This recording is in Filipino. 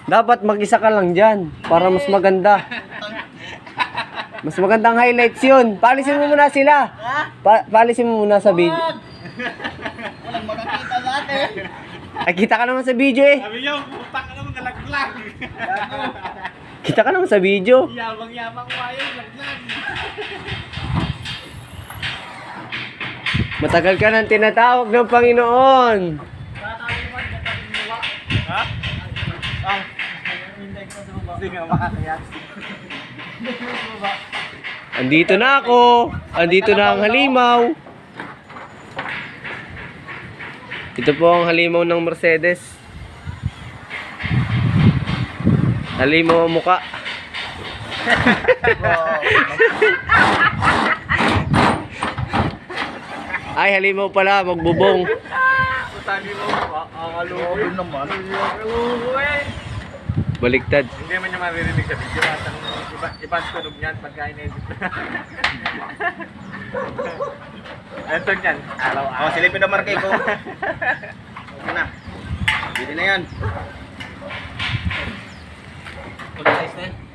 Dapat mag-isa ka lang dyan para mas maganda. Mas magandang highlights yun. Paalisin mo muna sila. Paalisin mo muna sa video. Walang makakita natin. Ay, kita ka naman sa video eh. Sabi niyo, putak ka naman nalaglag. Kita ka naman sa video. Yabang-yabang ko ayaw, laglag. Matagal ka nang tinatawag ng Panginoon. Ha? Ah. Hindi nga makakayat. Andito na ako. Andito na ang halimaw. Ito po ang halimaw ng Mercedes. Halimaw ang muka. Ay, halimaw pala, magbubong. Sabi mo, Grabe naman. Baliktad. hindi man niya maririnig sa video. Ipas tunog niyan pagka in-edit. Ano yan? Araw-araw. Oh, silipin na markay ko. Okay na. Pwede na yan. Pag-size na yan.